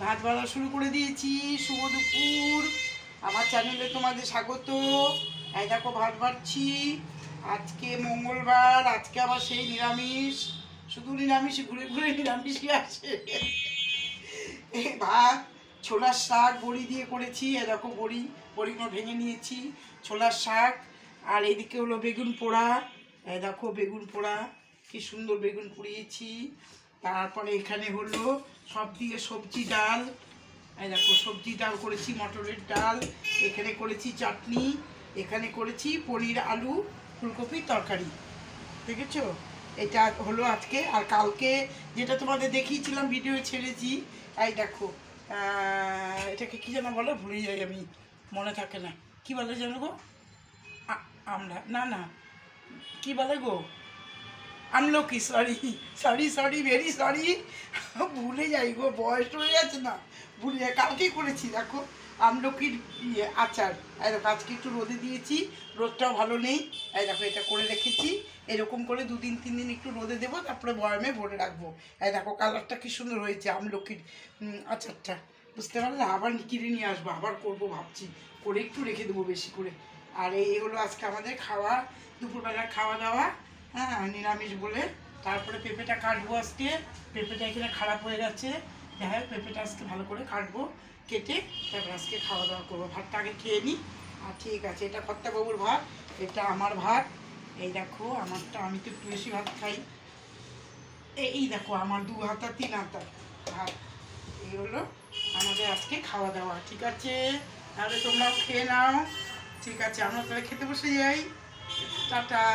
ভাত বাড়া শুরু করে দিয়েছি। শুভ দুপুর, আমার চ্যানেলে তোমাদের স্বাগত। এই দেখো ভাত বাড়ছি। আজকে মঙ্গলবার, আজকে আবার সেই নিরামিষ, শুধু নিরামিষ, ঘুরে ঘুরে নিরামিষই আসে। ভাত, ছোলার শাক বড়ি দিয়ে করেছি। এ দেখো বড়িগুলো ভেঙে নিয়েছি, ছোলার শাক। আর এইদিকে হলো বেগুন পোড়া। এই দেখো বেগুন পোড়া, কি সুন্দর বেগুন পুড়িয়েছি। তারপরে এখানে হলো সব দিয়ে সবজি ডাল। এই দেখো সবজি ডাল করেছি, মটরের ডাল। এখানে করেছি চাটনি, এখানে করেছি পনির আলু ফুলকপির তরকারি। দেখেছো? এটা হলো আজকে। আর কালকে যেটা তোমাদের দেখিয়েছিলাম, ভিডিও ছেড়েছি, এই দেখো এটাকে কী যেন বলো, ভুলে যাই আমি, মনে থাকে না। কি বলে যেন গো? আমরা না না, কি বলে গো? আমলকি, সরি ভেরি সরি, ভুলে যাই গো, বয়স হয়ে যাচ্ছে না, ভুলে যাই। কালকেই করেছি দেখো আমলকির আচার। এই দেখো আজকে একটু রোদে দিয়েছি, রোদটাও ভালো নেই। এই দেখো এটা করে রেখেছি, এরকম করে 2-3 দিন একটু রোদে দেবো, তারপরে বয়ামে ভরে রাখবো। এই দেখো কালারটা কি সুন্দর হয়েছে আমলকির আচারটা, বুঝতে পারলে? আবার কিনে নিয়ে আসবো, আবার করবো ভাবছি, করে একটু রেখে দেবো বেশি করে। আর এই হলো আজকে আমাদের খাওয়া, দুপুরবেলার খাওয়া দাওয়া। হ্যাঁ, নিরামিষ বলে। তারপরে পেঁপেটা কাটবো আজকে। পেঁপেটা এখানে খারাপ হয়ে গেছে, যাই হোক পেঁপেটা আজকে ভালো করে কাটবো, কেটে তারপর আজকে খাওয়া দাওয়া করবো। ভাতটা আগে খেয়ে নিই। আর ঠিক আছে, এটা কর্তাবাবুর ভাত, এটা আমার ভাত। এই দেখো আমারটা, আমি তো একটু বেশি ভাত খাই। এই দেখো আমার 2 হাতা 3 হাতা ভাত। এই হলো আমাদের আজকে খাওয়া দাওয়া। ঠিক আছে, তাহলে তোমরাও খেয়ে নাও। ঠিক আছে, আমরা তাহলে খেতে বসে যাই। টাটা।